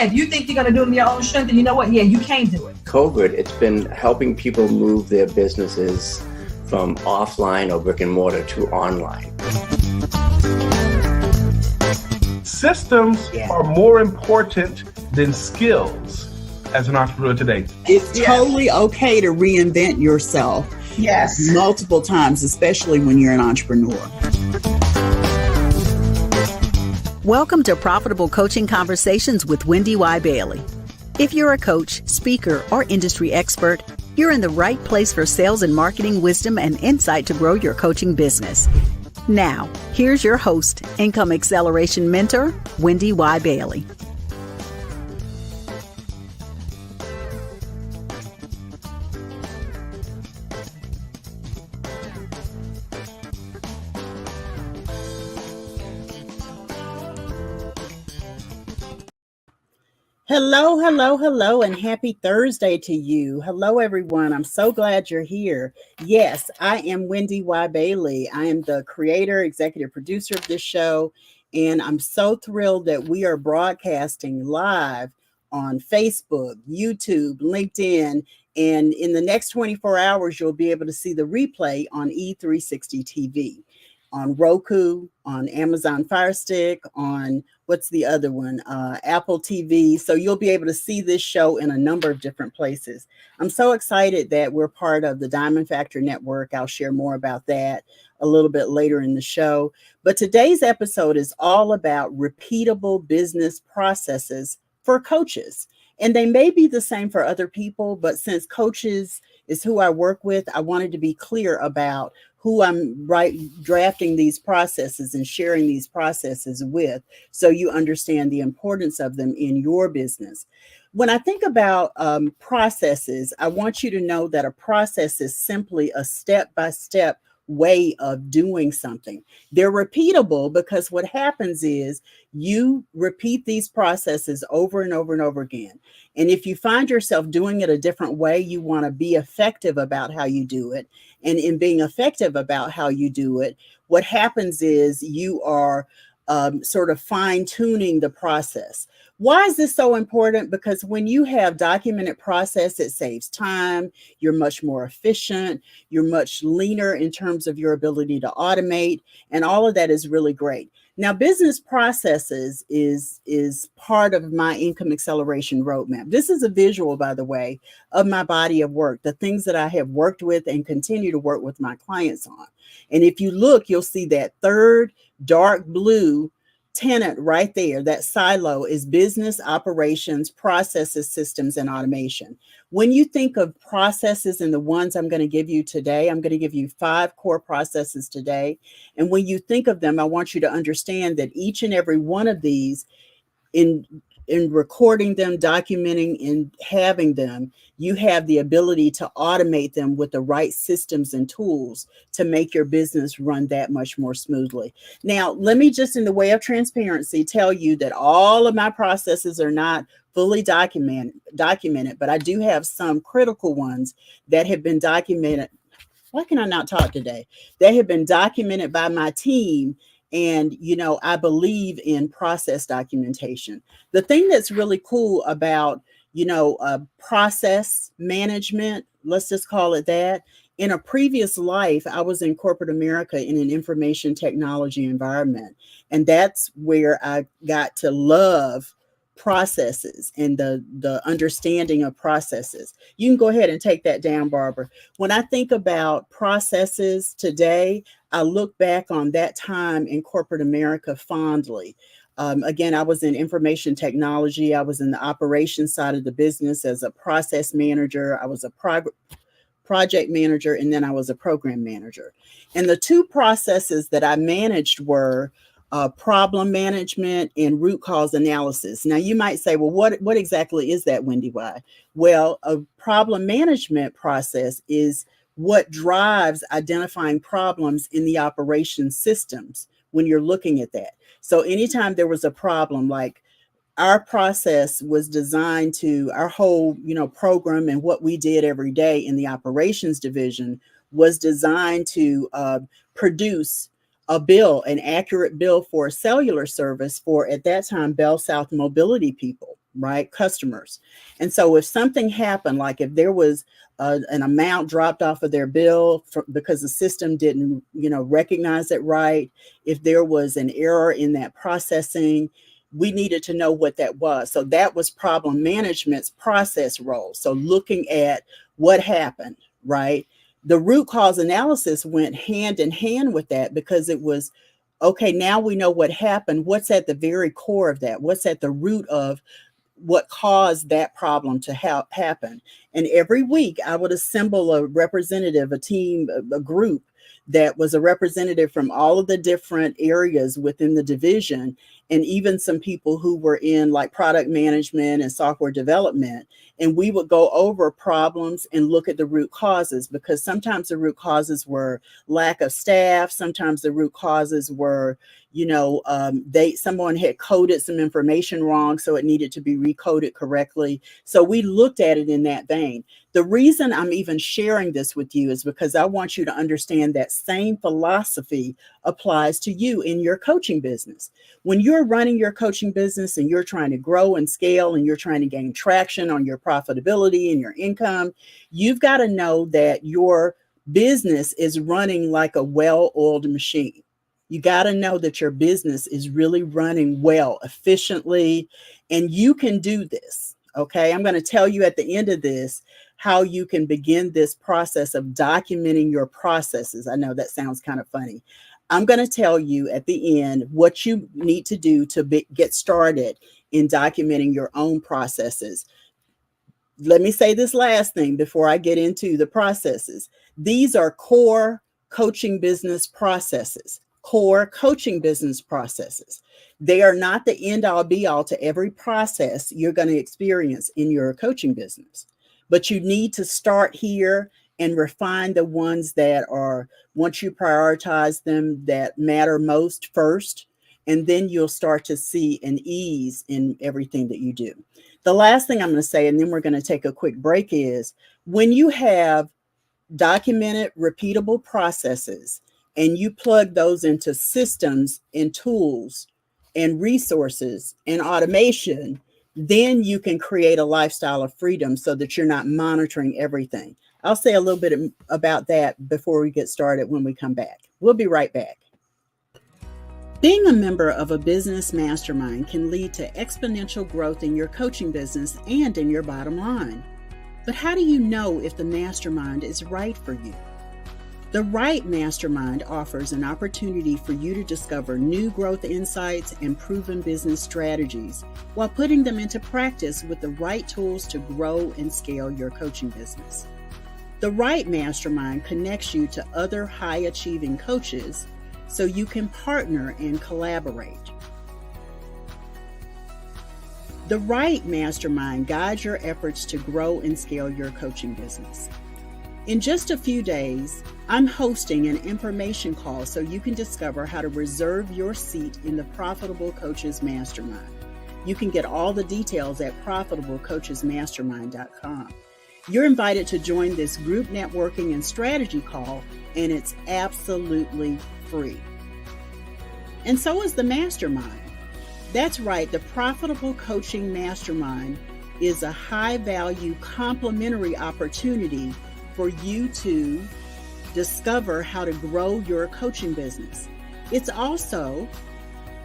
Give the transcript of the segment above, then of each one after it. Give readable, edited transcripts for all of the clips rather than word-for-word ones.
if you think you're going to do it in your own strength, then you know what? Yeah, you can do it. COVID, it's been helping people move their businesses from offline or brick and mortar to online. Systems are more important than skills as an entrepreneur today. It's totally okay to reinvent yourself. Yes. Multiple times, especially when you're an entrepreneur. Welcome to Profitable Coaching Conversations with WendyY Bailey. If you're a coach, speaker, or industry expert, you're in the right place for sales and marketing wisdom and insight to grow your coaching business. Now, here's your host, Income Acceleration Mentor, WendyY Bailey. Hello, and happy Thursday to you. Hello, everyone. I'm so glad you're here. Yes, I am WendyY Bailey. I am the creator, executive producer of this show, and I'm so thrilled that we are broadcasting live on Facebook, YouTube, LinkedIn, and in the next 24 hours, you'll be able to see the replay on E360 TV, on Roku, on Amazon Fire Stick, on what's the other one? Apple TV. So you'll be able to see this show in a number of different places. I'm so excited that we're part of the Diamond Factor Network. I'll share more about that a little bit later in the show. But today's episode is all about repeatable business processes for coaches. And they may be the same for other people, but since coaches is who I work with, I wanted to be clear about who I'm drafting these processes and sharing these processes with, so you understand the importance of them in your business. When I think about processes, I want you to know that a process is simply a step-by-step way of doing something. They're repeatable because what happens is you repeat these processes over and over and over again. And if you find yourself doing it a different way, you want to be effective about how you do it. And in being effective about how you do it, what happens is you are sort of fine-tuning the process. Why is this so important? Because when you have documented process, it saves time, you're much more efficient, you're much leaner in terms of your ability to automate, and all of that is really great. Now, business processes is part of my income acceleration roadmap. This is a visual, by the way, of my body of work, the things that I have worked with and continue to work with my clients on. And if you look, you'll see that third dark blue tenet right there, that silo is business operations, processes, systems, and automation. When you think of processes and the ones I'm going to give you today, I'm going to give you 5 core processes today. And when you think of them, I want you to understand that each and every one of these, in recording them, documenting, and having them, you have the ability to automate them with the right systems and tools to make your business run that much more smoothly. Now, let me just, in the way of transparency, tell you that all of my processes are not fully documented, but I do have some critical ones that have been documented. Why can I not talk today? They have been documented by my team. And, you know, I believe in process documentation. The thing that's really cool about, process management, let's just call it that. In a previous life, I was in corporate America in an information technology environment. And that's where I got to love processes and the understanding of processes. You can go ahead and take that down, Barbara. When I think about processes today, I look back on that time in corporate America fondly. Again, I was in information technology. I was in the operations side of the business as a process manager. I was a project manager, and then I was a program manager. And the 2 processes that I managed were problem management and root cause analysis. Now, you might say, well, what exactly is that, WendyY? Well, a problem management process is what drives identifying problems in the operation systems when you're looking at that. So anytime there was a problem, like our process was designed to, our whole, program and what we did every day in the operations division was designed to produce a bill, an accurate bill for a cellular service for, at that time, Bell South Mobility people. right? Customers. And so if something happened, like if there was an amount dropped off of their bill because the system didn't, recognize it right, if there was an error in that processing, we needed to know what that was. So that was problem management's process role. So looking at what happened, right? The root cause analysis went hand in hand with that, because it was, okay, now we know what happened. What's at the very core of that? What's at the root of what caused that problem to happen? And every week I would assemble a representative, a team, a group that was a representative from all of the different areas within the division, and even some people who were in like product management and software development. And we would go over problems and look at the root causes, because sometimes the root causes were lack of staff. Sometimes the root causes were, someone had coded some information wrong, so it needed to be recoded correctly. So we looked at it in that vein. The reason I'm even sharing this with you is because I want you to understand that same philosophy applies to you in your coaching business. When you're running your coaching business and you're trying to grow and scale and you're trying to gain traction on your profitability and your income, you've got to know that your business is running like a well-oiled machine. You got to know that your business is really running well, efficiently, and you can do this. Okay, I'm going to tell you at the end of this how you can begin this process of documenting your processes. I know that sounds kind of funny. I'm going to tell you at the end what you need to do to get started in documenting your own processes. Let me say this last thing before I get into the processes. These are core coaching business processes. Core coaching business processes. They are not the end all be all to every process you're going to experience in your coaching business, but you need to start here and refine the ones that are, once you prioritize them, that matter most first, and then you'll start to see an ease in everything that you do. The last thing I'm going to say, and then we're going to take a quick break, is when you have documented, repeatable processes, and you plug those into systems and tools and resources and automation, then you can create a lifestyle of freedom so that you're not monitoring everything. I'll say a little bit about that before we get started when we come back. We'll be right back. Being a member of a business mastermind can lead to exponential growth in your coaching business and in your bottom line. But how do you know if the mastermind is right for you? The right mastermind offers an opportunity for you to discover new growth insights and proven business strategies while putting them into practice with the right tools to grow and scale your coaching business. The right mastermind connects you to other high-achieving coaches so you can partner and collaborate. The right mastermind guides your efforts to grow and scale your coaching business. In just a few days, I'm hosting an information call so you can discover how to reserve your seat in the Profitable Coaches Mastermind. You can get all the details at profitablecoachesmastermind.com. You're invited to join this group networking and strategy call, and it's absolutely free. And so is the mastermind. That's right, the Profitable Coaching Mastermind is a high-value complementary opportunity for you to discover how to grow your coaching business. It's also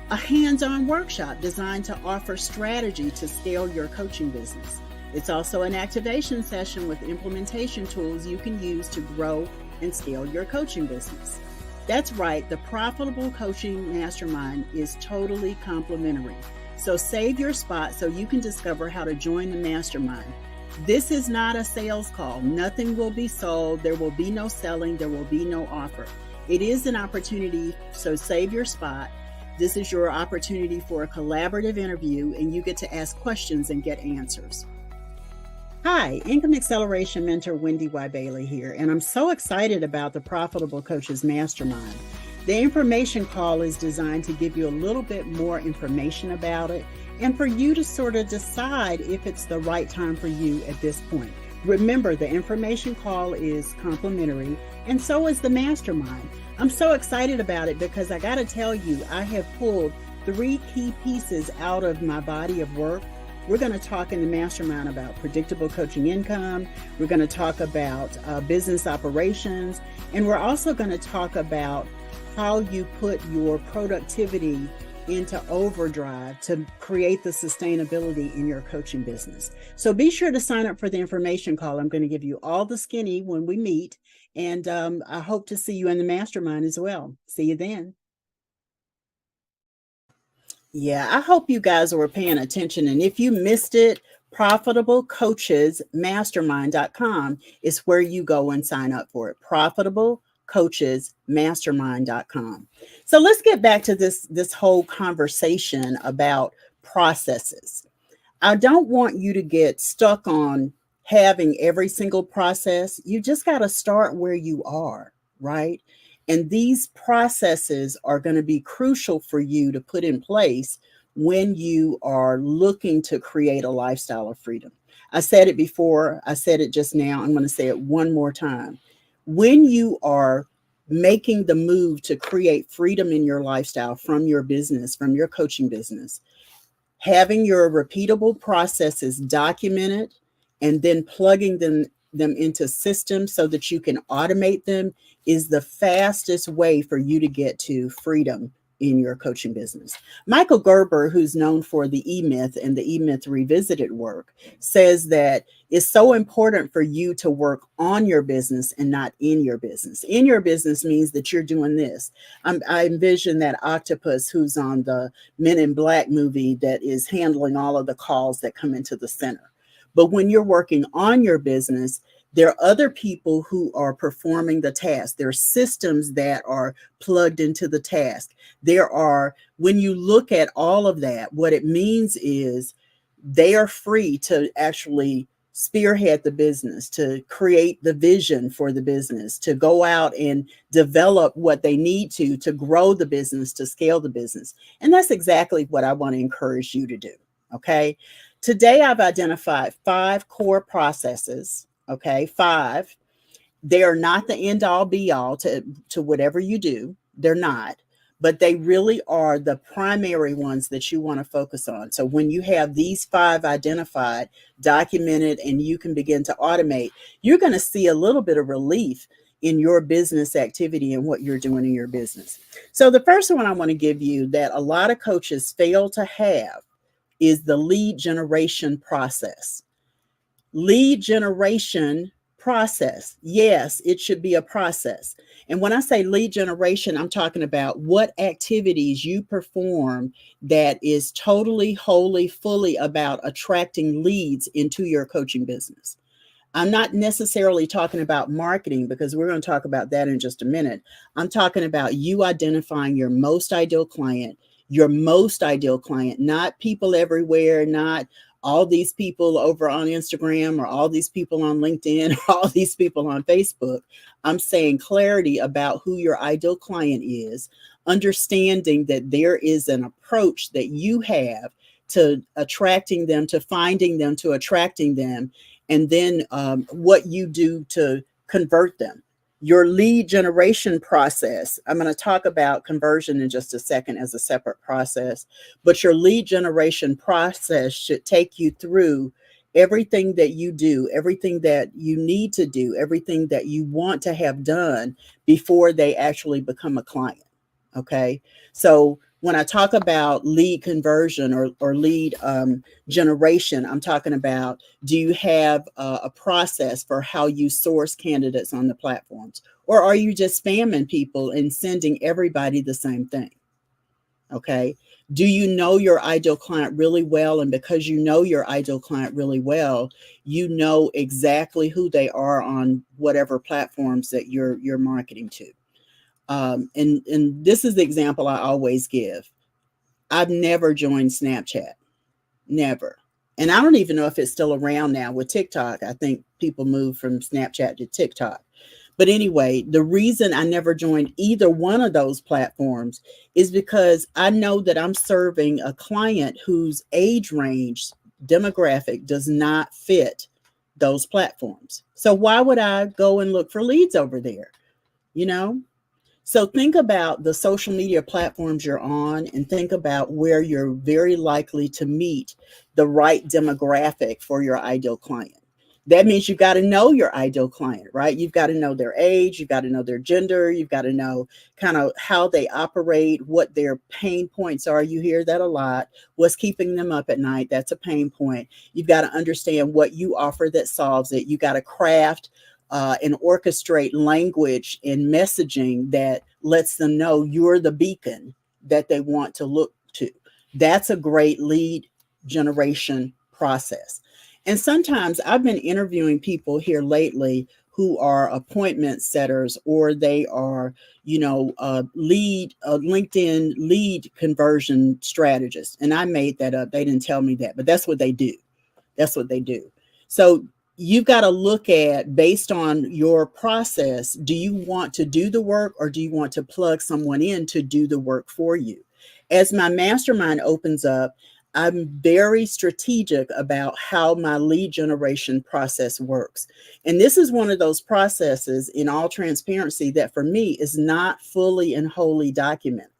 a hands-on workshop designed to offer strategy to scale your coaching business. It's also an activation session with implementation tools you can use to grow and scale your coaching business. That's right, the Profitable Coaching Mastermind is totally complimentary. So save your spot so you can discover how to join the mastermind. This is not a sales call. Nothing will be sold. There will be no selling. There will be no offer. It is an opportunity, so save your spot. This is your opportunity for a collaborative interview, and you get to ask questions and get answers. Hi, Income Acceleration Mentor WendyY Bailey here, and I'm so excited about the Profitable Coaches Mastermind. The information call is designed to give you a little bit more information about it and for you to sort of decide if it's the right time for you at this point. Remember, the information call is complimentary, and so is the mastermind. I'm so excited about it because I got to tell you, I have pulled 3 key pieces out of my body of work We're going to talk in the mastermind about predictable coaching income. We're going to talk about business operations. And we're also going to talk about how you put your productivity into overdrive to create the sustainability in your coaching business. So be sure to sign up for the information call. I'm going to give you all the skinny when we meet. And I hope to see you in the mastermind as well. See you then. Yeah, I hope you guys were paying attention. And if you missed it, profitablecoachesmastermind.com is where you go and sign up for it. Profitablecoachesmastermind.com. So let's get back to this whole conversation about processes. I don't want you to get stuck on having every single process. You just got to start where you are, right? And these processes are going to be crucial for you to put in place when you are looking to create a lifestyle of freedom. I said it before, I said it just now, I'm going to say it one more time. When you are making the move to create freedom in your lifestyle from your business, from your coaching business, having your repeatable processes documented and then plugging them into systems so that you can automate them is the fastest way for you to get to freedom in your coaching business. Michael Gerber, who's known for the E-Myth and the E-Myth Revisited work, says that it's so important for you to work on your business and not in your business. In your business means that you're doing this. I envision that octopus who's on the Men in Black movie that is handling all of the calls that come into the center. But when you're working on your business, there are other people who are performing the task. There are systems that are plugged into the task. When you look at all of that, what it means is they are free to actually spearhead the business, to create the vision for the business, to go out and develop what they need to grow the business, to scale the business. And that's exactly what I want to encourage you to do. Okay. Today, I've identified 5 core processes. Okay, 5. They are not the end all be all to whatever you do. They're not, but they really are the primary ones that you want to focus on. So when you have these 5 identified, documented, and you can begin to automate, you're going to see a little bit of relief in your business activity and what you're doing in your business. So the first one I want to give you that a lot of coaches fail to have is the lead generation process. Lead generation process. Yes, it should be a process. And when I say lead generation, I'm talking about what activities you perform that is totally, wholly, fully about attracting leads into your coaching business. I'm not necessarily talking about marketing because we're going to talk about that in just a minute. I'm talking about you identifying your most ideal client, not people everywhere, not all these people over on Instagram or all these people on LinkedIn, or all these people on Facebook. I'm saying clarity about who your ideal client is, understanding that there is an approach that you have to attracting them, to finding them, to attracting them, and then what you do to convert them. Your lead generation process, I'm going to talk about conversion in just a second as a separate process, but your lead generation process should take you through everything that you do, everything that you need to do, everything that you want to have done before they actually become a client. Okay. So when I talk about lead conversion or lead generation, I'm talking about, do you have a process for how you source candidates on the platforms? Or are you just spamming people and sending everybody the same thing? Okay. Do you know your ideal client really well? And because you know your ideal client really well, you know exactly who they are on whatever platforms that you're marketing to. And this is the example I always give. I've never joined Snapchat, never. And I don't even know if it's still around now with TikTok. I think people moved from Snapchat to TikTok. But anyway, the reason I never joined either one of those platforms is because I know that I'm serving a client whose age range demographic does not fit those platforms. So why would I go and look for leads over there? You know? So think about the social media platforms you're on and think about where you're very likely to meet the right demographic for your ideal client. That means you've got to know your ideal client, right? You've got to know their age, you've got to know their gender, you've got to know kind of how they operate, what their pain points are. You hear that a lot. What's keeping them up at night? That's a pain point. You've got to understand what you offer that solves it. You got to craft and orchestrate language and messaging that lets them know you're the beacon that they want to look to. That's a great lead generation process. And sometimes I've been interviewing people here lately who are appointment setters, or they are, LinkedIn lead conversion strategists. And I made that up. They didn't tell me that, but that's what they do. That's what they do. So you've got to look at, based on your process, do you want to do the work or do you want to plug someone in to do the work for you? As my mastermind opens up, I'm very strategic about how my lead generation process works. And this is one of those processes, in all transparency, that for me is not fully and wholly documented.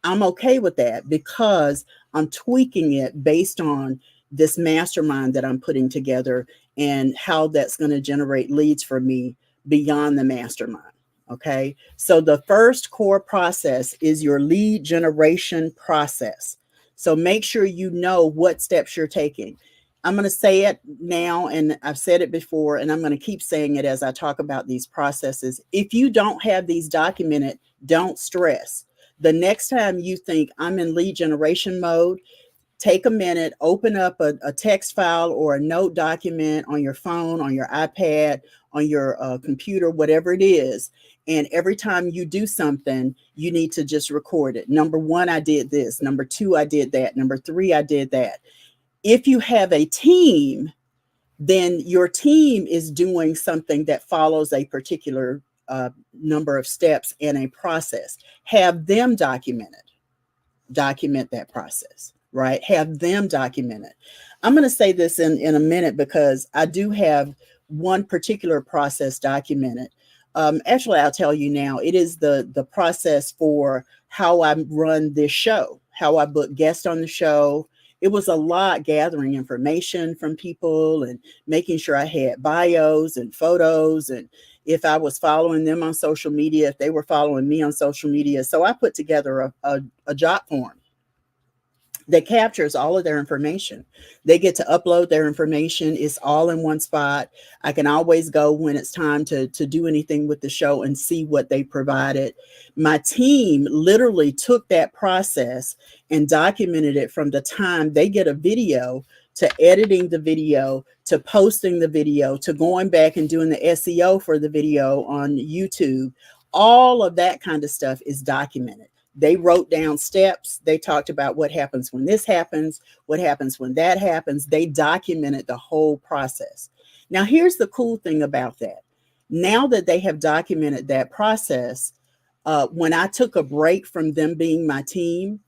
I'm okay with that because I'm tweaking it based on this mastermind that I'm putting together and how that's going to generate leads for me beyond the mastermind. Okay. So the first core process is your lead generation process. So make sure you know what steps you're taking. I'm going to say it now, and I've said it before, and I'm going to keep saying it as I talk about these processes. If you don't have these documented, don't stress. The next time you think I'm in lead generation mode, take a minute, open up a text file or a note document on your phone, on your iPad, on your computer, whatever it is. And every time you do something, you need to just record it. Number one, I did this. Number two, I did that. Number three, I did that. If you have a team, then your team is doing something that follows a particular number of steps and a process. Have them document that process, right? Have them document it. I'm going to say this in a minute because I do have one particular process documented. Actually, I'll tell you now, it is the process for how I run this show, how I book guests on the show. It was a lot gathering information from people and making sure I had bios and photos, and if I was following them on social media, if they were following me on social media. So I put together a job form that captures all of their information. They get to upload their information. It's all in one spot. I can always go when it's time to do anything with the show and see what they provided. My team literally took that process and documented it from the time they get a video to editing the video, to posting the video, to going back and doing the SEO for the video on YouTube. All of that kind of stuff is documented. They wrote down steps. They talked about what happens when this happens, what happens when that happens. They documented the whole process. Now, here's the cool thing about that. Now that they have documented that process, when I took a break from them being my team,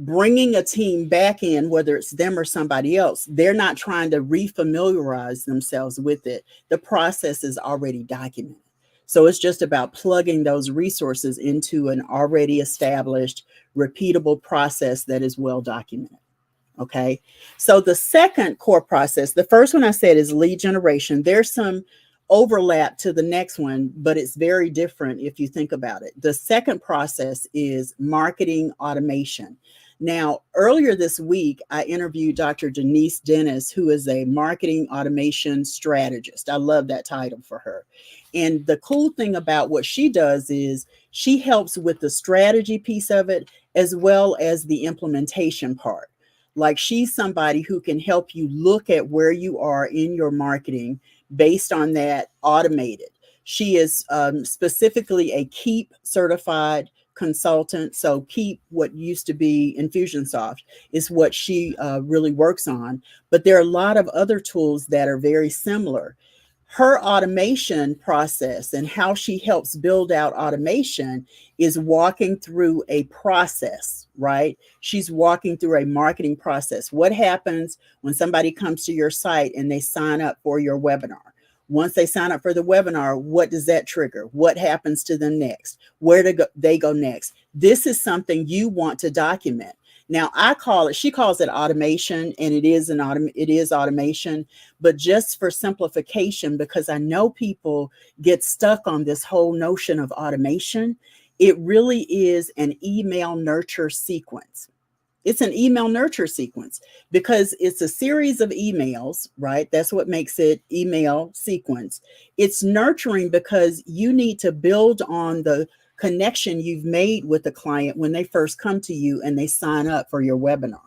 bringing a team back in, whether it's them or somebody else, they're not trying to refamiliarize themselves with it. The process is already documented. So it's just about plugging those resources into an already established, repeatable process that is well documented. Okay. So the second core process, the first one I said is lead generation. There's some overlap to the next one, but it's very different if you think about it. The second process is marketing automation. Now, earlier this week, I interviewed Dr. Denise Dennis, who is a marketing automation strategist. I love that title for her. And the cool thing about what she does is she helps with the strategy piece of it, as well as the implementation part. Like, she's somebody who can help you look at where you are in your marketing based on that automated. She is specifically a KEEP certified consultant. So KEEP, what used to be Infusionsoft, is what she really works on. But there are a lot of other tools that are very similar. Her automation process and how she helps build out automation is walking through a process, right? She's walking through a marketing process. What happens when somebody comes to your site and they sign up for your webinar? Once they sign up for the webinar, what does that trigger? What happens to them next? Where do they go next? This is something you want to document. Now, she calls it automation, and it is automation, but just for simplification, because I know people get stuck on this whole notion of automation, it really is an email nurture sequence. It's an email nurture sequence because it's a series of emails, right? That's what makes it email sequence. It's nurturing because you need to build on the connection you've made with the client when they first come to you and they sign up for your webinar.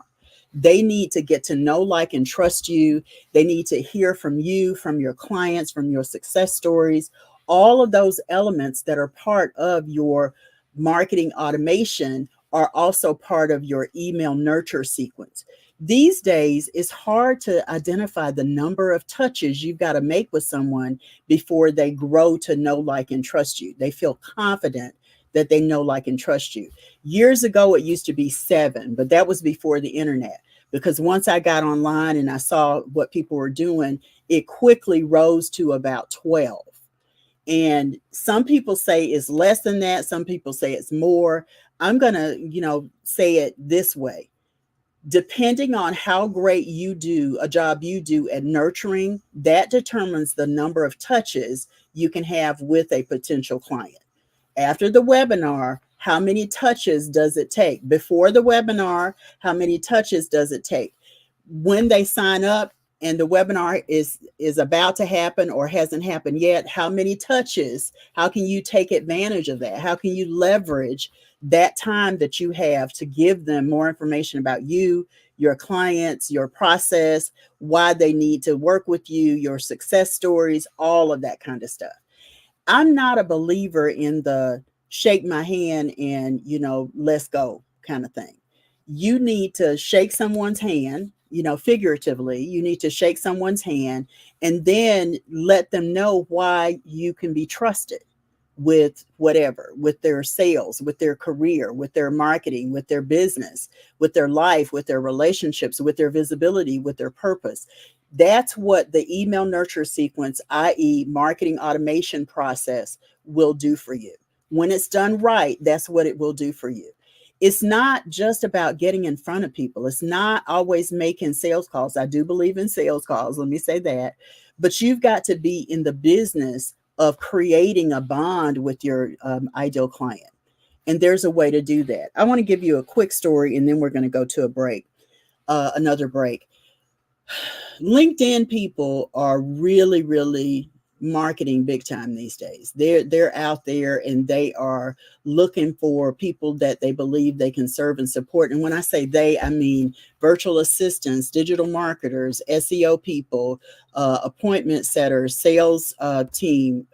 They need to get to know, like, and trust you. They need to hear from you, from your clients, from your success stories, all of those elements that are part of your marketing automation are also part of your email nurture sequence. These days, it's hard to identify the number of touches you've got to make with someone before they grow to know, like, and trust you. They feel confident that they know, like, and trust you. Years ago, it used to be 7, but that was before the internet. Because once I got online and I saw what people were doing, it quickly rose to about 12. And some people say it's less than that. Some people say it's more. I'm going to, say it this way. Depending on how great a job you do at nurturing, that determines the number of touches you can have with a potential client. After the webinar, how many touches does it take? Before the webinar, how many touches does it take? When they sign up and the webinar is about to happen or hasn't happened yet, how many touches? How can you take advantage of that? How can you leverage that time that you have to give them more information about you, your clients, your process, why they need to work with you, your success stories, all of that kind of stuff. I'm not a believer in the shake my hand and, let's go kind of thing. You need to shake someone's hand, figuratively. You need to shake someone's hand and then let them know why you can be trusted with whatever, with their sales, with their career, with their marketing, with their business, with their life, with their relationships, with their visibility, with their purpose. That's what the email nurture sequence, i.e. marketing automation process, will do for you. When it's done right, that's what it will do for you. It's not just about getting in front of people. It's not always making sales calls. I do believe in sales calls. Let me say that. But you've got to be in the business of creating a bond with your ideal client. And there's a way to do that. I want to give you a quick story and then we're going to go to a break, another break. LinkedIn people are really, really marketing big time these days. They're out there and they are looking for people that they believe they can serve and support. And when I say they, I mean virtual assistants, digital marketers, SEO people, appointment setters, sales team,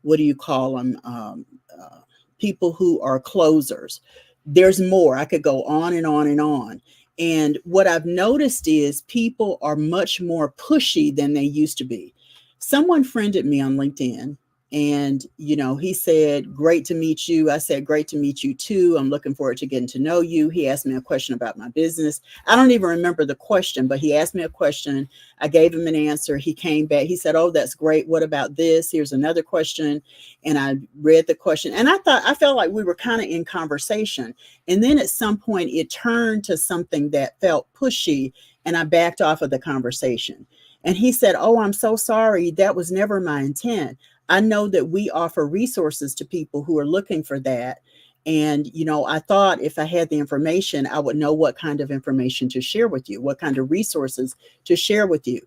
what do you call them? People who are closers. There's more. I could go on and on and on. And what I've noticed is people are much more pushy than they used to be. Someone friended me on LinkedIn and, he said, great to meet you. I said, great to meet you too. I'm looking forward to getting to know you. He asked me a question about my business. I don't even remember the question, but he asked me a question. I gave him an answer. He came back. He said, oh, that's great. What about this? Here's another question. And I read the question and I felt like we were kind of in conversation. And then at some point it turned to something that felt pushy and I backed off of the conversation. And he said, oh, I'm so sorry. That was never my intent. I know that we offer resources to people who are looking for that. And, I thought if I had the information, I would know what kind of information to share with you, what kind of resources to share with you.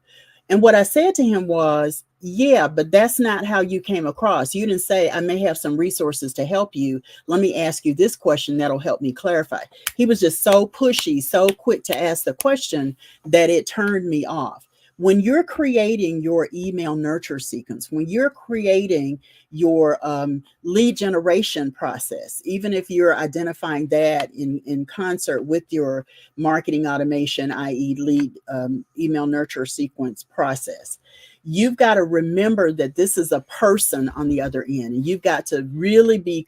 And what I said to him was, yeah, but that's not how you came across. You didn't say, I may have some resources to help you. Let me ask you this question that'll help me clarify. He was just so pushy, so quick to ask the question that it turned me off. When you're creating your email nurture sequence, when you're creating your lead generation process, even if you're identifying that in concert with your marketing automation, i.e. lead email nurture sequence process, you've got to remember that this is a person on the other end. And you've got to really be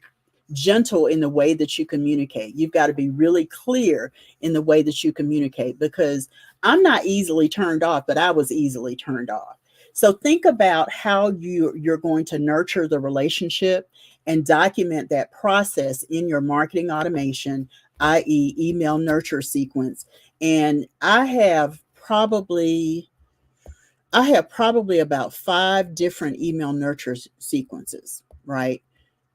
gentle in the way that you communicate. You've got to be really clear in the way that you communicate, because I'm not easily turned off, but I was easily turned off. So think about how you're going to nurture the relationship and document that process in your marketing automation, i.e., email nurture sequence. And I have probably about 5 different email nurture sequences, right?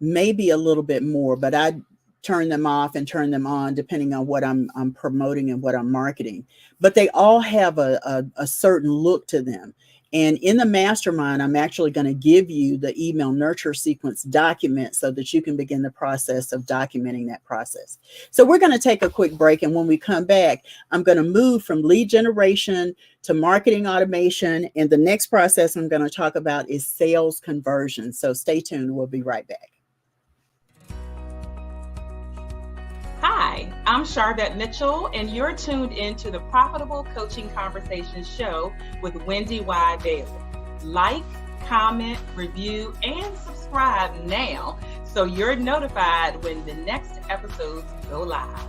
Maybe a little bit more, but I turn them off and turn them on depending on what I'm promoting and what I'm marketing. But they all have a certain look to them. And in the mastermind, I'm actually going to give you the email nurture sequence document so that you can begin the process of documenting that process. So we're going to take a quick break. And when we come back, I'm going to move from lead generation to marketing automation. And the next process I'm going to talk about is sales conversion. So stay tuned. We'll be right back. Hi, I'm Charvette Mitchell, and you're tuned into the Profitable Coaching Conversations show with WendyY Bailey. Like, comment, review, and subscribe now so you're notified when the next episodes go live.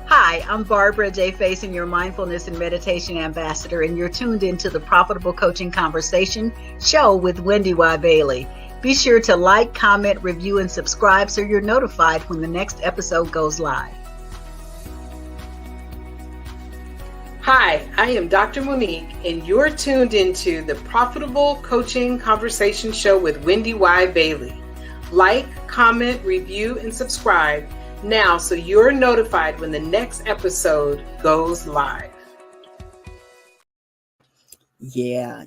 Hi, I'm Barbara J. Faison, your mindfulness and meditation ambassador, and you're tuned into the Profitable Coaching Conversation show with WendyY Bailey. Be sure to like, comment, review, and subscribe so you're notified when the next episode goes live. Hi, I am Dr. Monique, and you're tuned into the Profitable Coaching Conversation show with WendyY Bailey. Like, comment, review, and subscribe now so you're notified when the next episode goes live. Yeah,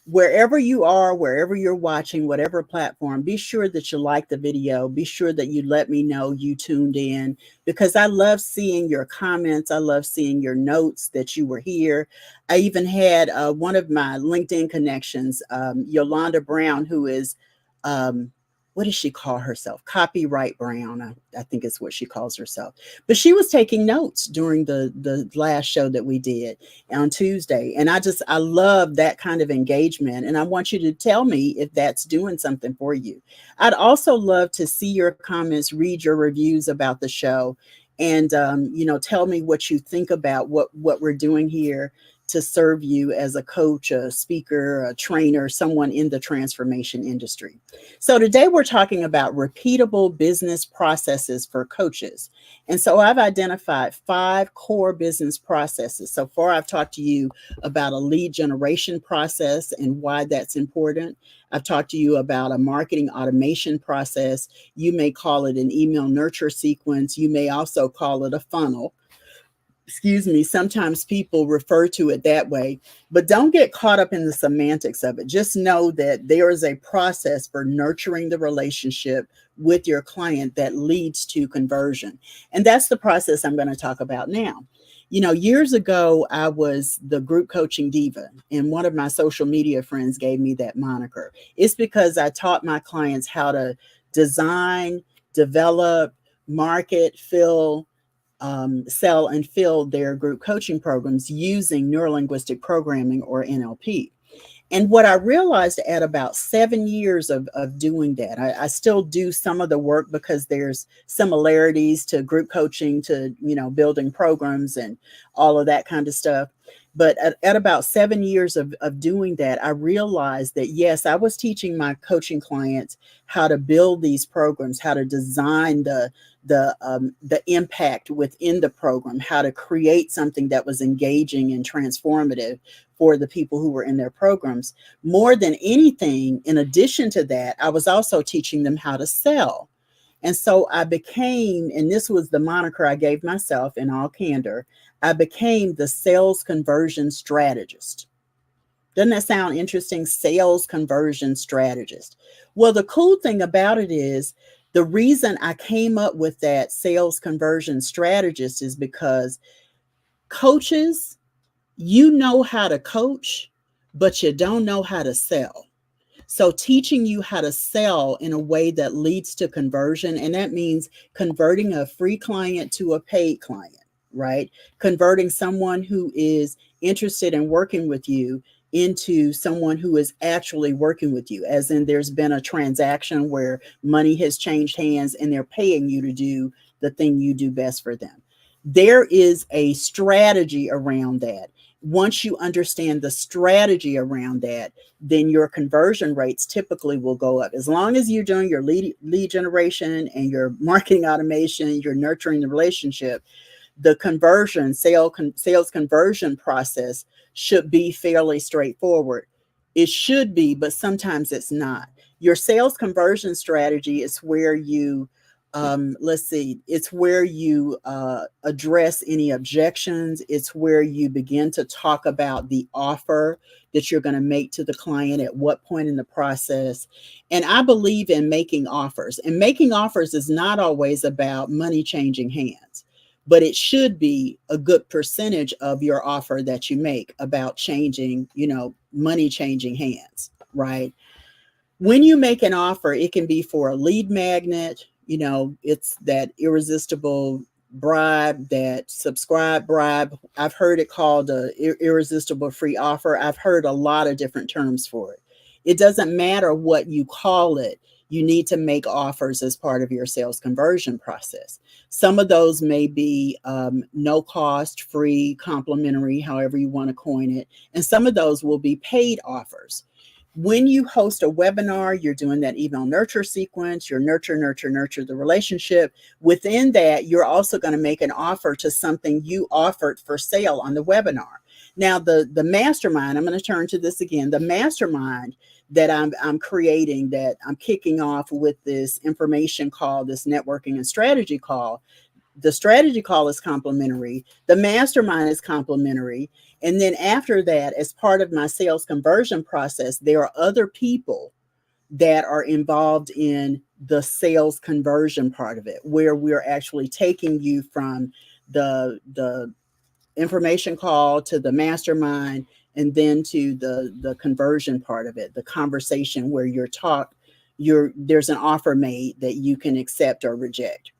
wherever you are, wherever you're watching, whatever platform, be sure that you like the video. Be sure that you let me know you tuned in, because I love seeing your comments. I love seeing your notes that you were here. I even had one of my LinkedIn connections, Yolanda Brown, who is, what does she call herself? Copyright Brown, I think is what she calls herself. But she was taking notes during the last show that we did on Tuesday. And I love that kind of engagement. And I want you to tell me if that's doing something for you. I'd also love to see your comments, read your reviews about the show, and tell me what you think about what we're doing here to serve you as a coach, a speaker, a trainer, someone in the transformation industry. So today we're talking about repeatable business processes for coaches. And so I've identified 5 core business processes. So far, I've talked to you about a lead generation process and why that's important. I've talked to you about a marketing automation process. You may call it an email nurture sequence. You may also call it a funnel. Sometimes people refer to it that way, but don't get caught up in the semantics of it. Just know that there is a process for nurturing the relationship with your client that leads to conversion. And that's the process I'm going to talk about now. Years ago, I was the group coaching diva, and one of my social media friends gave me that moniker. It's because I taught my clients how to design, develop, market, sell and fill their group coaching programs using neurolinguistic programming, or NLP. And what I realized at about 7 years of doing that, I still do some of the work because there's similarities to group coaching, to, building programs and all of that kind of stuff. But at about 7 years of doing that, I realized that, yes, I was teaching my coaching clients how to build these programs, how to design the impact within the program, how to create something that was engaging and transformative for the people who were in their programs. More than anything, in addition to that, I was also teaching them how to sell. And so I became, and this was the moniker I gave myself in all candor, I became the sales conversion strategist. Doesn't that sound interesting? Sales conversion strategist. Well, the cool thing about it is, the reason I came up with that sales conversion strategist is because coaches, you know how to coach, but you don't know how to sell. So teaching you how to sell in a way that leads to conversion, and that means converting a free client to a paid client, right? Converting someone who is interested in working with you into someone who is actually working with you, as in there's been a transaction where money has changed hands and they're paying you to do the thing you do best for them. There is a strategy around that. Once you understand the strategy around that, then your conversion rates typically will go up. As long as you're doing your lead generation and your marketing automation, you're nurturing the relationship, the sales conversion process should be fairly straightforward. It should be, but sometimes it's not. Your sales conversion strategy is where you it's where you address any objections. It's where you begin to talk about the offer that you're going to make to the client at what point in the process. And I believe in making offers. And making offers is not always about money changing hands, but it should be a good percentage of your offer that you make about changing, money changing hands, right? When you make an offer, it can be for a lead magnet, it's that irresistible bribe, that subscribe bribe. I've heard it called a irresistible free offer. I've heard a lot of different terms for it. It doesn't matter what you call it. You need to make offers as part of your sales conversion process. Some of those may be no cost, free, complimentary, however you want to coin it. And some of those will be paid offers. When you host a webinar, you're doing that email nurture sequence, you're nurture the relationship. Within that, you're also going to make an offer to something you offered for sale on the webinar. Now, the mastermind, I'm going to turn to this again, the mastermind that I'm creating, that I'm kicking off with this information call, this networking and strategy call. The strategy call is complimentary. The mastermind is complimentary. And then after that, as part of my sales conversion process, there are other people that are involved in the sales conversion part of it, where we're actually taking you from the information call to the mastermind, and then to the conversion part of it, the conversation where there's an offer made that you can accept or reject.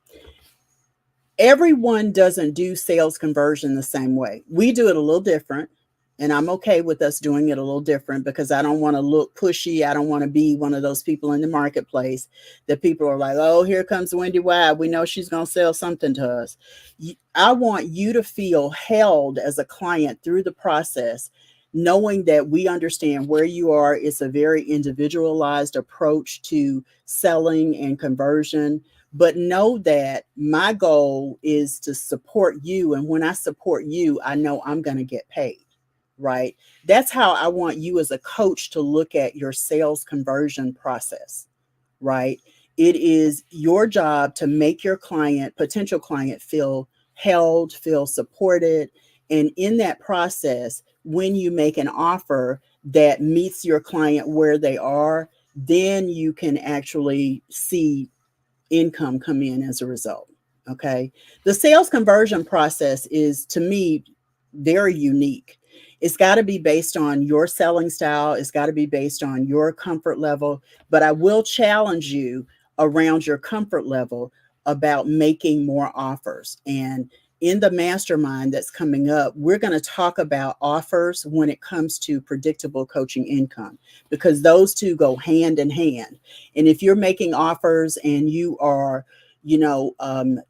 Everyone doesn't do sales conversion the same way. We do it a little different, and I'm okay with us doing it a little different because I don't want to look pushy. I don't want to be one of those people in the marketplace that people are like, oh, here comes WendyY. We know she's going to sell something to us. I want you to feel held as a client through the process, knowing that we understand where you are. It's a very individualized approach to selling and conversion. But know that my goal is to support you. And when I support you, I know I'm going to get paid, right? That's how I want you as a coach to look at your sales conversion process, right? It is your job to make your potential client feel held, feel supported. And in that process, when you make an offer that meets your client where they are, then you can actually see income come in as a result. Okay. The sales conversion process is, to me, very unique. It's got to be based on your selling style. It's got to be based on your comfort level. But I will challenge you around your comfort level about making more offers. And in the mastermind that's coming up, we're going to talk about offers when it comes to predictable coaching income, because those two go hand in hand. And if you're making offers and you are,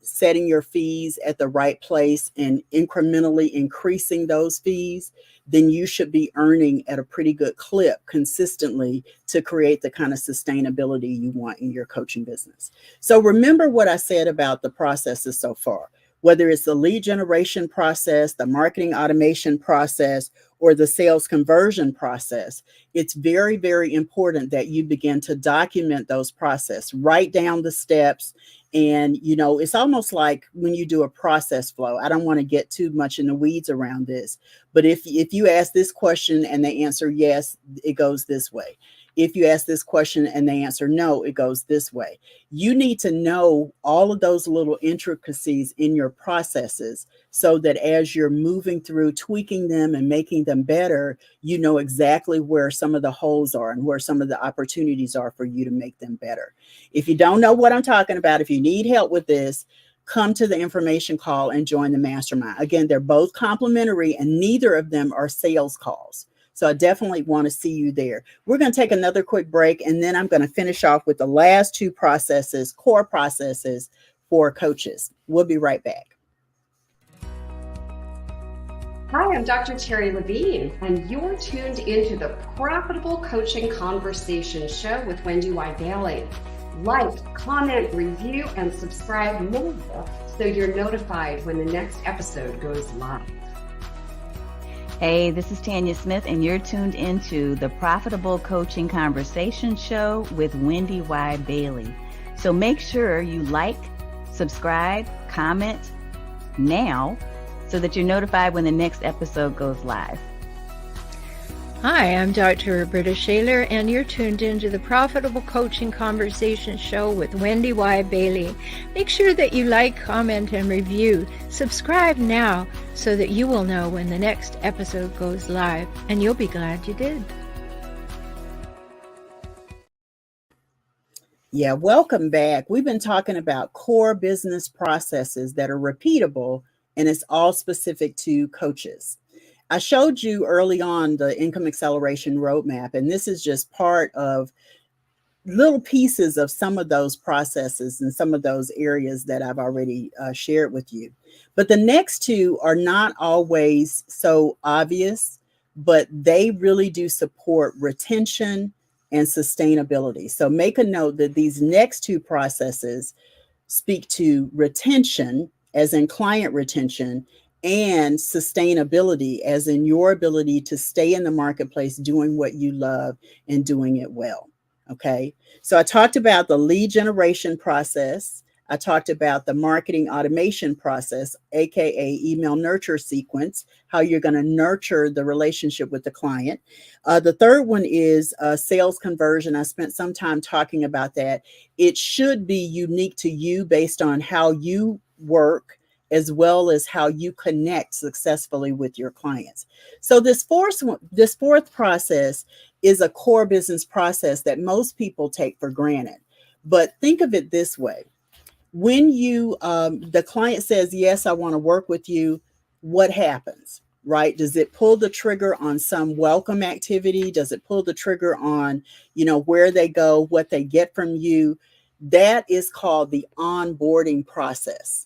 setting your fees at the right place and incrementally increasing those fees, then you should be earning at a pretty good clip consistently to create the kind of sustainability you want in your coaching business. So remember what I said about the processes so far. Whether it's the lead generation process, the marketing automation process, or the sales conversion process, it's very, very important that you begin to document those processes, write down the steps. And, it's almost like when you do a process flow. I don't want to get too much in the weeds around this, but if you ask this question and they answer yes, it goes this way. If you ask this question and they answer no, it goes this way. You need to know all of those little intricacies in your processes so that as you're moving through, tweaking them and making them better, you know exactly where some of the holes are and where some of the opportunities are for you to make them better. If you don't know what I'm talking about, if you need help with this, come to the information call and join the mastermind. Again, they're both complimentary and neither of them are sales calls. So I definitely want to see you there. We're going to take another quick break, and then I'm going to finish off with the last two processes, core processes for coaches. We'll be right back. Hi, I'm Dr. Terry Levine, and you're tuned into the Profitable Coaching Conversation Show with WendyY Bailey. Like, comment, review, and subscribe now so you're notified when the next episode goes live. Hey, this is Tanya Smith, and you're tuned into the Profitable Coaching Conversation Show with WendyY Bailey. So make sure you like, subscribe, comment now so that you're notified when the next episode goes live. Hi, I'm Dr. Roberta Shaler, and you're tuned into the Profitable Coaching Conversation Show with WendyY Bailey. Make sure that you like, comment, and review. Subscribe now so that you will know when the next episode goes live, and you'll be glad you did. Yeah, welcome back. We've been talking about core business processes that are repeatable, and it's all specific to coaches. I showed you early on the income acceleration roadmap, and this is just part of little pieces of some of those processes and some of those areas that I've already shared with you. But the next two are not always so obvious, but they really do support retention and sustainability. So make a note that these next two processes speak to retention, as in client retention, and sustainability, as in your ability to stay in the marketplace doing what you love and doing it well. Okay. So I talked about the lead generation process. I talked about the marketing automation process, AKA email nurture sequence, how you're going to nurture the relationship with the client. The third one is sales conversion. I spent some time talking about that. It should be unique to you based on how you work, as well as how you connect successfully with your clients. So this fourth process is a core business process that most people take for granted. But think of it this way. When you, the client says, yes, I want to work with you, what happens, right? Does it pull the trigger on some welcome activity? Does it pull the trigger on, where they go, what they get from you? That is called the onboarding process.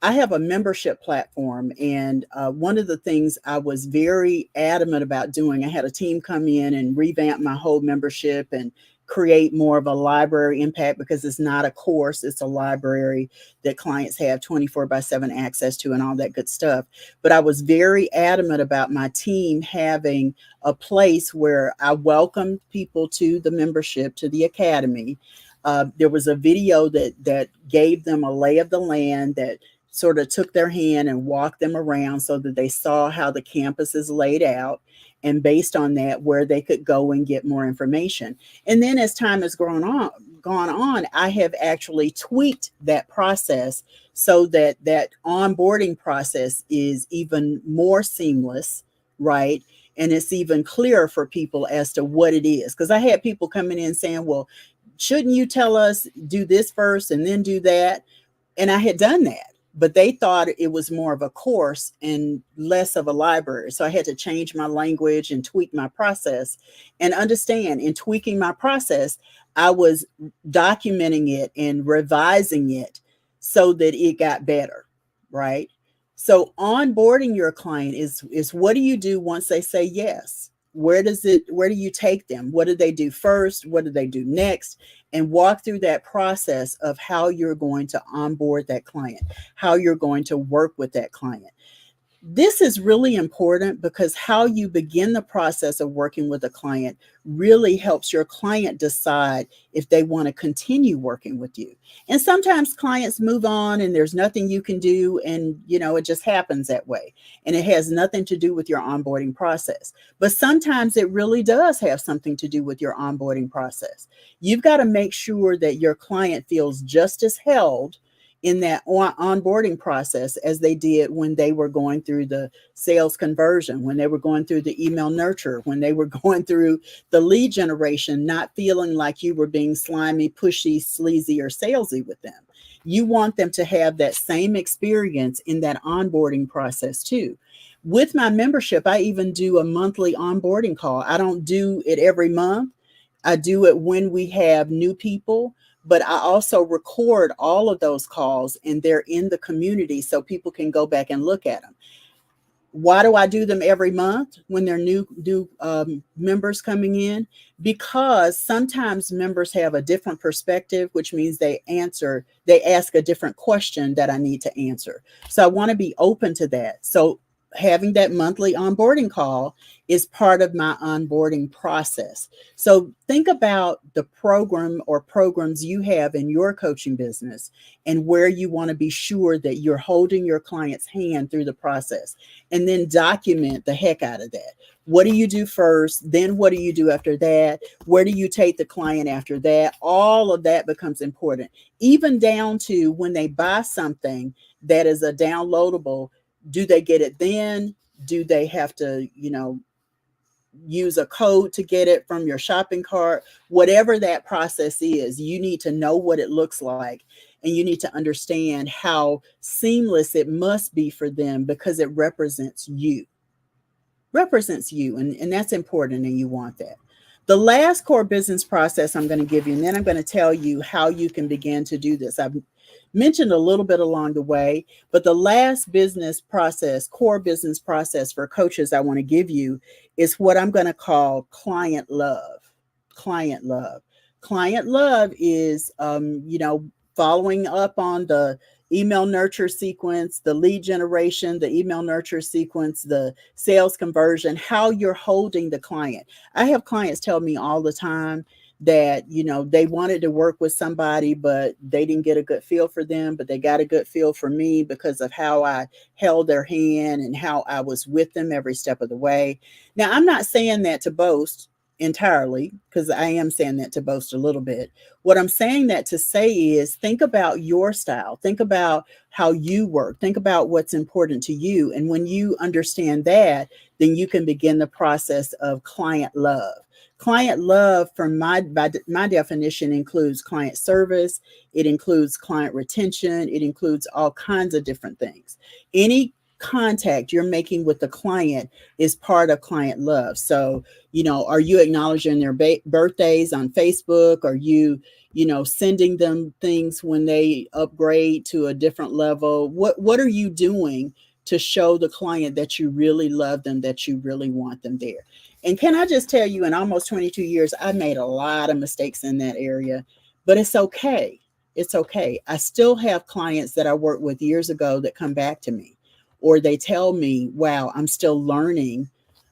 I have a membership platform, and one of the things I was very adamant about doing, I had a team come in and revamp my whole membership and create more of a library impact, because it's not a course, it's a library that clients have 24/7 access to and all that good stuff. But I was very adamant about my team having a place where I welcomed people to the membership, to the academy. There was a video that gave them a lay of the land, that sort of took their hand and walked them around so that they saw how the campus is laid out, and based on that, where they could go and get more information. And then as time has gone on, I have actually tweaked that process so that that onboarding process is even more seamless, right? And it's even clearer for people as to what it is. Because I had people coming in saying, well, shouldn't you tell us do this first and then do that? And I had done that, but they thought it was more of a course and less of a library. So I had to change my language and tweak my process, and understand, in tweaking my process, I was documenting it and revising it so that it got better, right? So onboarding your client is what do you do once they say yes? Where do you take them? What do they do first? What do they do next? And walk through that process of how you're going to onboard that client, how you're going to work with that client. This is really important, because how you begin the process of working with a client really helps your client decide if they want to continue working with you. And sometimes clients move on and there's nothing you can do, and it just happens that way. And it has nothing to do with your onboarding process. But sometimes it really does have something to do with your onboarding process. You've got to make sure that your client feels just as held in that onboarding process as they did when they were going through the sales conversion, when they were going through the email nurture, when they were going through the lead generation, not feeling like you were being slimy, pushy, sleazy, or salesy with them. You want them to have that same experience in that onboarding process too. With my membership, I even do a monthly onboarding call. I don't do it every month. I do it when we have new people, but I also record all of those calls, and they're in the community so people can go back and look at them. Why do I do them every month when they're new members coming in? Because sometimes members have a different perspective, which means they ask a different question that I need to answer. So I want to be open to that. So having that monthly onboarding call is part of my onboarding process. So think about the program or programs you have in your coaching business and where you want to be sure that you're holding your client's hand through the process, and then document the heck out of that. What do you do first? Then what do you do after that? Where do you take the client after that? All of that becomes important, even down to when they buy something that is a downloadable. Do they get it then? Do they have to, use a code to get it from your shopping cart? Whatever that process is, you need to know what it looks like, and you need to understand how seamless it must be for them, because it represents you. And that's important, and you want that. The last core business process I'm going to give you, and then I'm going to tell you how you can begin to do this. I've mentioned a little bit along the way, but the last core business process for coaches I want to give you is what I'm going to call client love. Client love is, following up on the email nurture sequence, the lead generation, the email nurture sequence, the sales conversion, how you're holding the client. I have clients tell me all the time that, they wanted to work with somebody, but they didn't get a good feel for them, but they got a good feel for me because of how I held their hand and how I was with them every step of the way. Now, I'm not saying that to boast entirely, because I am saying that to boast a little bit. What I'm saying that to say is, think about your style, think about how you work, think about what's important to you. And when you understand that, then you can begin the process of client love. Client love, from my definition, includes client service. It includes client retention. It includes all kinds of different things. Any contact you're making with the client is part of client love. So, are you acknowledging their birthdays on Facebook? Are you, sending them things when they upgrade to a different level? What are you doing to show the client that you really love them, that you really want them there? And can I just tell you, in almost 22 years, I've made a lot of mistakes in that area, but it's okay. It's okay. I still have clients that I worked with years ago that come back to me, or they tell me, wow, I'm still learning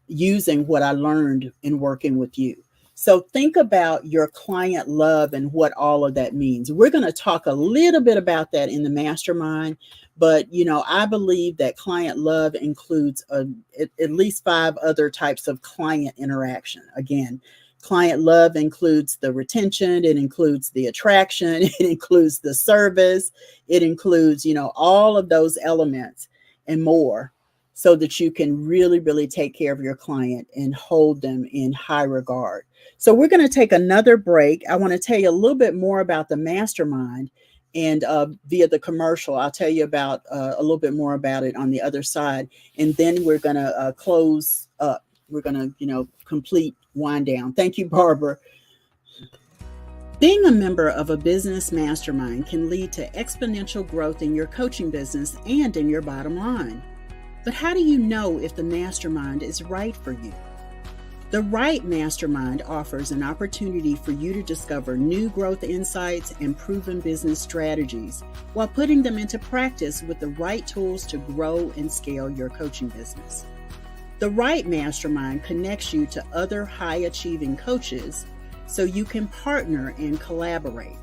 using what I learned in working with you. So think about your client love and what all of that means. We're going to talk a little bit about that in the mastermind, but I believe that client love includes at least 5 other types of client interaction. Again, client love includes the retention, it includes the attraction, it includes the service, it includes, all of those elements and more, so that you can really, really take care of your client and hold them in high regard. So we're going to take another break. I want to tell you a little bit more about the mastermind, and via the commercial, I'll tell you about a little bit more about it on the other side. And then we're going to close up. We're going to, complete wind down. Thank you, Barbara. Being a member of a business mastermind can lead to exponential growth in your coaching business and in your bottom line. But how do you know if the mastermind is right for you? The right mastermind offers an opportunity for you to discover new growth insights and proven business strategies while putting them into practice with the right tools to grow and scale your coaching business. The right mastermind connects you to other high-achieving coaches so you can partner and collaborate.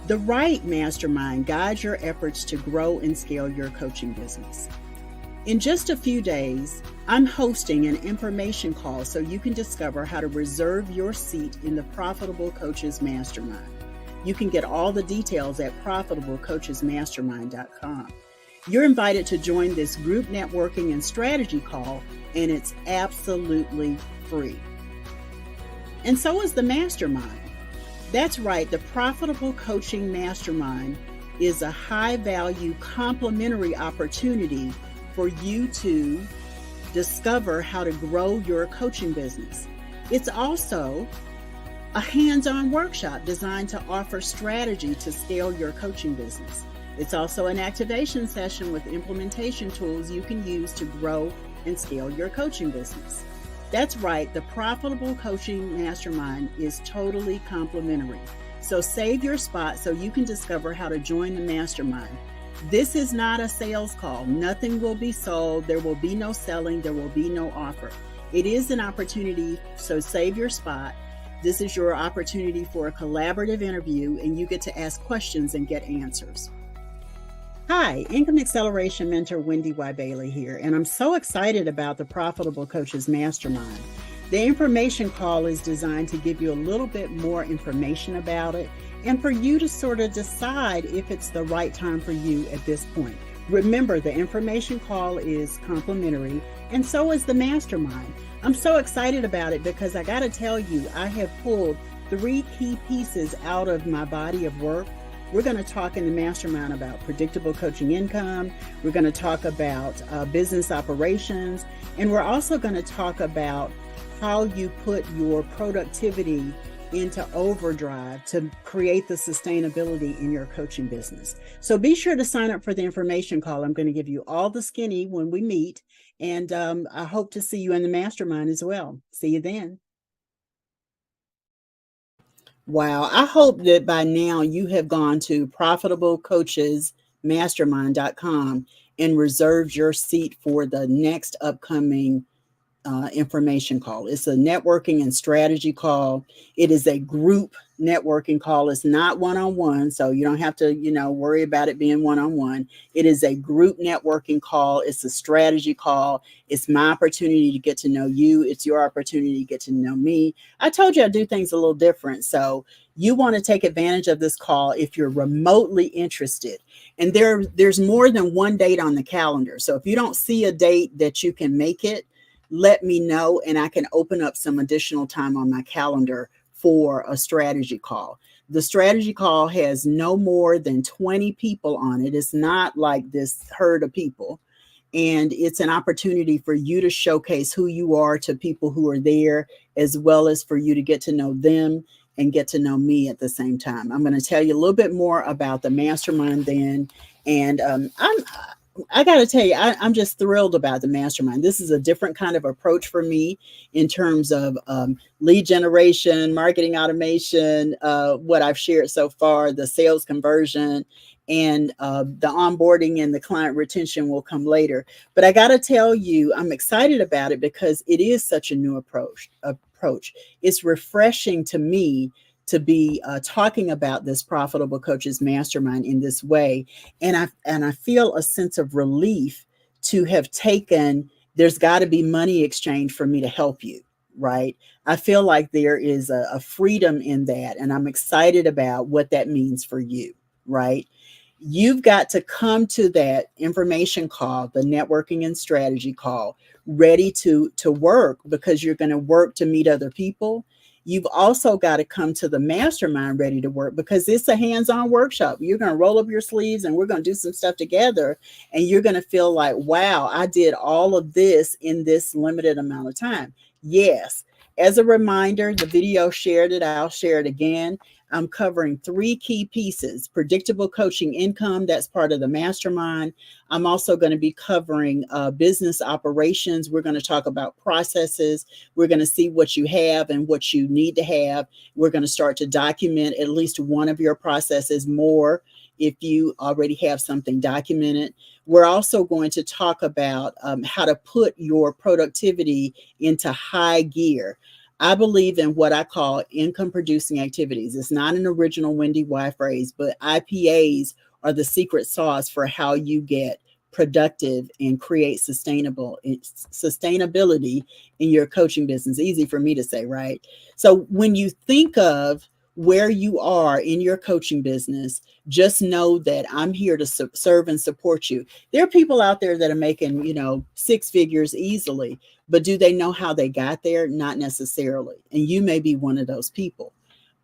The right mastermind guides your efforts to grow and scale your coaching business. In just a few days, I'm hosting an information call so you can discover how to reserve your seat in the Profitable Coaches Mastermind. You can get all the details at profitablecoachesmastermind.com. You're invited to join this group networking and strategy call, and it's absolutely free. And so is the mastermind. That's right, the Profitable Coaching Mastermind is a high-value complementary opportunity for you to discover how to grow your coaching business. It's also a hands-on workshop designed to offer strategy to scale your coaching business. It's also an activation session with implementation tools you can use to grow and scale your coaching business. That's right, the Profitable Coaching Mastermind is totally complimentary. So save your spot so you can discover how to join the mastermind. This is not a sales call. Nothing will be sold. There will be no selling. There will be no offer. It is an opportunity, so save your spot. This is your opportunity for a collaborative interview, and you get to ask questions and get answers. Hi, Income Acceleration Mentor WendyY Bailey here, and I'm so excited about the Profitable Coaches Mastermind. The information call is designed to give you a little bit more information about it and for you to sort of decide if it's the right time for you at this point. Remember, the information call is complimentary, and so is the mastermind. I'm so excited about it because I got to tell you, I have pulled 3 key pieces out of my body of work. We're going to talk in the mastermind about predictable coaching income. We're going to talk about business operations. And we're also going to talk about how you put your productivity into overdrive to create the sustainability in your coaching business. So be sure to sign up for the information call. I'm going to give you all the skinny when we meet. And I hope to see you in the mastermind as well. See you then. Wow. I hope that by now you have gone to profitablecoachesmastermind.com and reserved your seat for the next upcoming information call. It's a networking and strategy call. It is a group networking call. It's not one-on-one, so you don't have to, worry about it being one-on-one. It is a group networking call. It's a strategy call. It's my opportunity to get to know you. It's your opportunity to get to know me. I told you I do things a little different, so you want to take advantage of this call if you're remotely interested. And there's more than one date on the calendar. So if you don't see a date that you can make it, let me know, and I can open up some additional time on my calendar for a strategy call. The strategy call has no more than 20 people on it. It's not like this herd of people. And it's an opportunity for you to showcase who you are to people who are there, as well as for you to get to know them and get to know me at the same time. I'm going to tell you a little bit more about the mastermind then. And I got to tell you, I'm just thrilled about the mastermind. This is a different kind of approach for me in terms of lead generation, marketing automation, what I've shared so far, the sales conversion, and the onboarding and the client retention will come later. But I got to tell you, I'm excited about it because it is such a new approach. It's refreshing to me to be talking about this Profitable Coaches Mastermind in this way. And I feel a sense of relief to have taken, there's got to be money exchange for me to help you, right? I feel like there is a freedom in that, and I'm excited about what that means for you, right? You've got to come to that information call, the networking and strategy call, ready to work, because you're going to work to meet other people. You've also got to come to the mastermind ready to work, because it's a hands-on workshop. You're going to roll up your sleeves and we're going to do some stuff together. And you're going to feel like, wow, I did all of this in this limited amount of time. Yes. As a reminder, the video shared it. I'll share it again. I'm covering 3 key pieces: predictable coaching income. That's part of the mastermind. I'm also going to be covering business operations. We're going to talk about processes. We're going to see what you have and what you need to have. We're going to start to document at least one of your processes more if you already have something documented. We're also going to talk about how to put your productivity into high gear. I believe in what I call income producing activities. It's not an original WendyY phrase, but IPAs are the secret sauce for how you get productive and create sustainability in your coaching business. Easy for me to say, right? So when you think of where you are in your coaching business, just know that I'm here to serve and support you. There are people out there that are making, 6 figures easily, but do they know how they got there? Not necessarily. And you may be one of those people.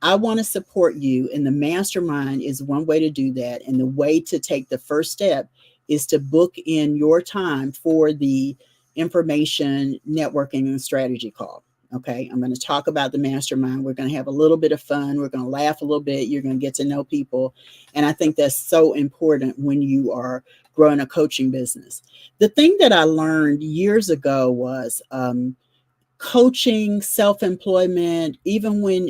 I want to support you, and the mastermind is one way to do that. And the way to take the first step is to book in your time for the information, networking, and strategy call. Okay, I'm going to talk about the mastermind. We're going to have a little bit of fun. We're going to laugh a little bit. You're going to get to know people. And I think that's so important when you are growing a coaching business. The thing that I learned years ago was coaching, self-employment,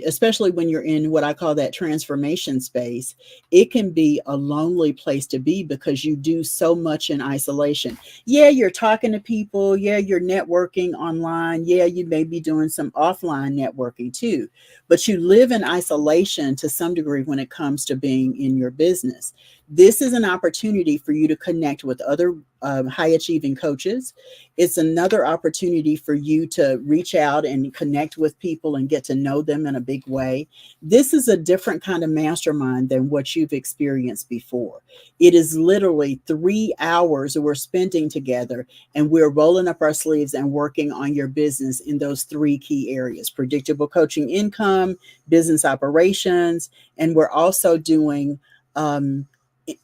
especially when you're in what I call that transformation space, it can be a lonely place to be because you do so much in isolation. Yeah, you're talking to people. Yeah, you're networking online. Yeah, you may be doing some offline networking too, but you live in isolation to some degree when it comes to being in your business. This is an opportunity for you to connect with other high achieving coaches. It's another opportunity for you to reach out and connect with people and get to know them in a big way. This is a different kind of mastermind than what you've experienced before. It is literally 3 hours that we're spending together, and we're rolling up our sleeves and working on your business in those 3 key areas: predictable coaching income, business operations, and we're also doing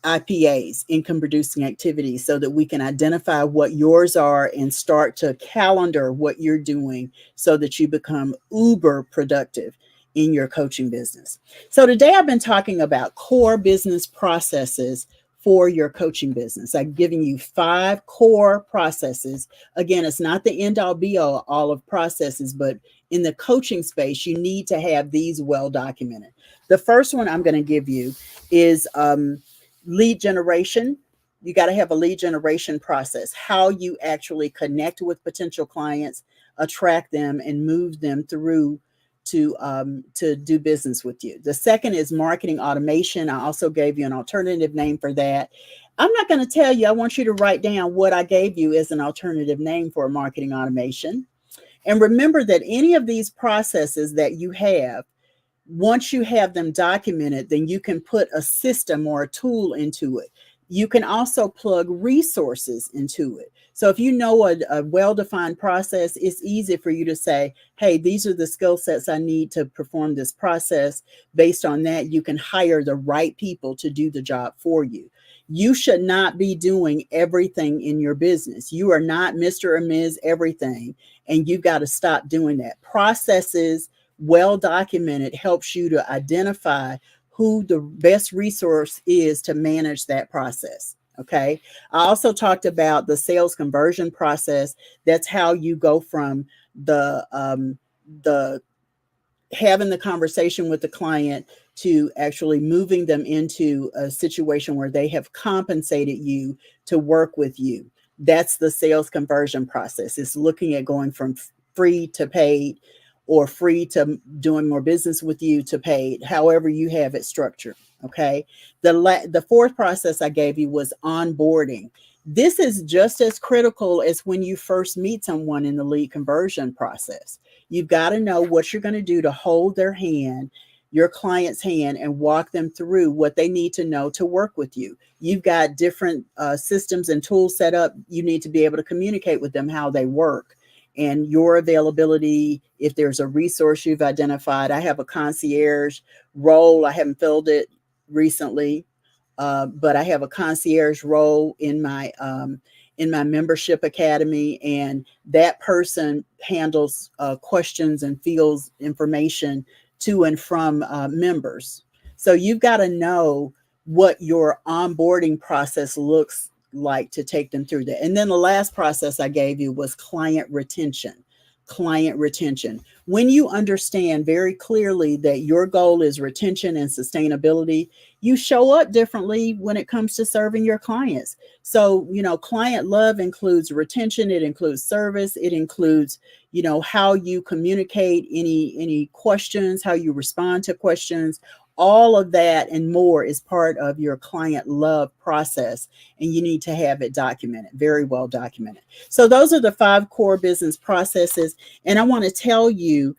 IPAs, income producing activities, so that we can identify what yours are and start to calendar what you're doing so that you become uber productive in your coaching business. So today I've been talking about core business processes for your coaching business. I've given you 5 core processes. Again, it's not the end all be all of processes, but in the coaching space, you need to have these well documented. The first one I'm going to give you is lead generation. You got to have a lead generation process, how you actually connect with potential clients, attract them, and move them through to do business with you. The second is marketing automation. I also gave you an alternative name for that. I'm not going to tell you. I want you to write down what I gave you as an alternative name for marketing automation. And remember that any of these processes that you have, once you have them documented, then you can put a system or a tool into it. You can also plug resources into it. So if you know a well-defined process, it's easy for you to say, hey, these are the skill sets I need to perform this process. Based on that, you can hire the right people to do the job for you. You should not be doing everything in your business. You are not Mr. or Ms. Everything, and you've got to stop doing that. Processes, well documented, helps you to identify who the best resource is to manage that process. Okay. I also talked about the sales conversion process. That's how you go from the having the conversation with the client to actually moving them into a situation where they have compensated you to work with you. That's the sales conversion process. It's looking at going from free to paid, or free to doing more business with you to paid, however you have it structured. Okay. The fourth process I gave you was onboarding. This is just as critical as when you first meet someone in the lead conversion process. You've got to know what you're going to do to hold their hand, your client's hand, and walk them through what they need to know to work with you. You've got different systems and tools set up. You need to be able to communicate with them how they work, and your availability. If there's a resource you've identified, I have a concierge role. I haven't filled it recently, but I have a concierge role in my membership academy, and that person handles questions and fields information to and from members. So you've got to know what your onboarding process looks like to take them through that. And then the last process I gave you was client retention. Client retention. When you understand very clearly that your goal is retention and sustainability, you show up differently when it comes to serving your clients. So, client love includes retention. It includes service. It includes, how you communicate any questions, how you respond to questions. All of that and more is part of your client love process, and you need to have it documented, very well documented. So those are the 5 core business processes. And I want to tell you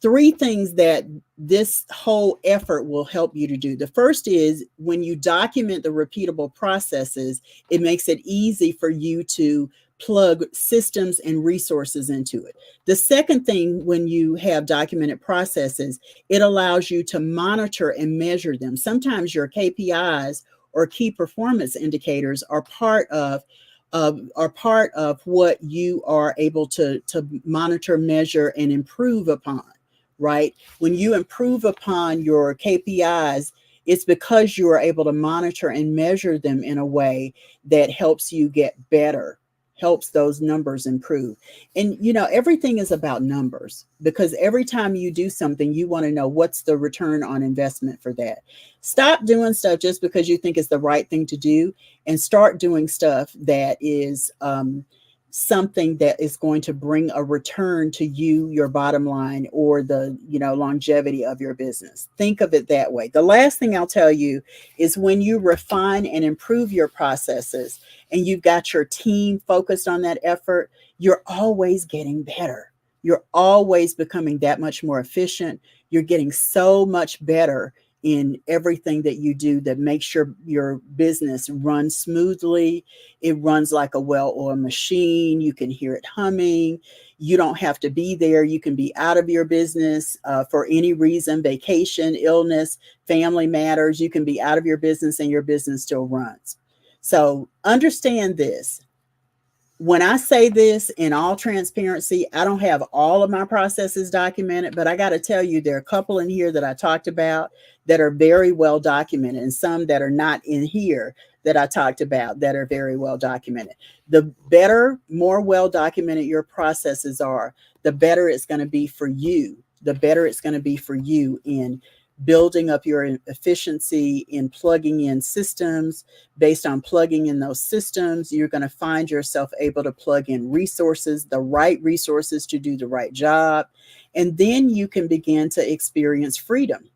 3 things that this whole effort will help you to do. The first is, when you document the repeatable processes, it makes it easy for you to plug systems and resources into it. The second thing, when you have documented processes, it allows you to monitor and measure them. Sometimes your KPIs or key performance indicators are part of are part of what you are able to monitor, measure, and improve upon, right? When you improve upon your KPIs, it's because you are able to monitor and measure them in a way that helps you get better, helps those numbers improve. And, everything is about numbers, because every time you do something, you want to know what's the return on investment for that. Stop doing stuff just because you think it's the right thing to do, and start doing stuff that is something that is going to bring a return to you, your bottom line, or the longevity of your business. Think of it that way. The last thing I'll tell you is, when you refine and improve your processes and you've got your team focused on that effort, you're always getting better. You're always becoming that much more efficient. You're getting so much better in everything that you do that makes your business run smoothly. It runs like a well-oiled machine. You can hear it humming. You don't have to be there. You can be out of your business for any reason: vacation, illness, family matters. You can be out of your business and your business still runs. So understand this. When I say this in all transparency, I don't have all of my processes documented, but I got to tell you, there are a couple in here that I talked about that are very well documented, and some that are not in here that I talked about that are very well documented. The better, more well documented your processes are, the better it's going to be for you. The better it's going to be for you in building up your efficiency, in plugging in systems. Based on plugging in those systems, you're going to find yourself able to plug in resources, the right resources to do the right job. And then you can begin to experience freedom.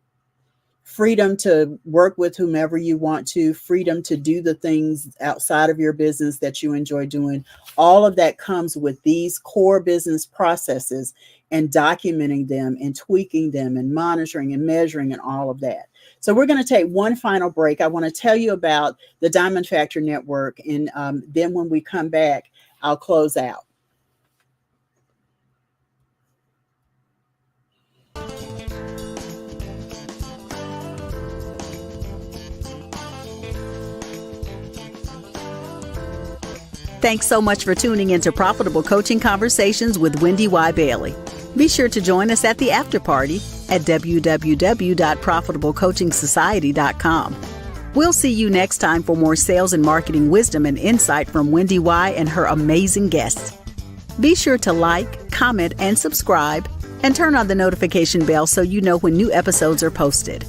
Freedom to work with whomever you want to, freedom to do the things outside of your business that you enjoy doing. All of that comes with these core business processes, and documenting them and tweaking them and monitoring and measuring and all of that. So we're going to take one final break. I want to tell you about the Diamond Factor Network, and then when we come back, I'll close out. Thanks so much for tuning into Profitable Coaching Conversations with WendyY Bailey. Be sure to join us at the after party at www.profitablecoachingsociety.com. We'll see you next time for more sales and marketing wisdom and insight from WendyY and her amazing guests. Be sure to like, comment, and subscribe, and turn on the notification bell so you know when new episodes are posted.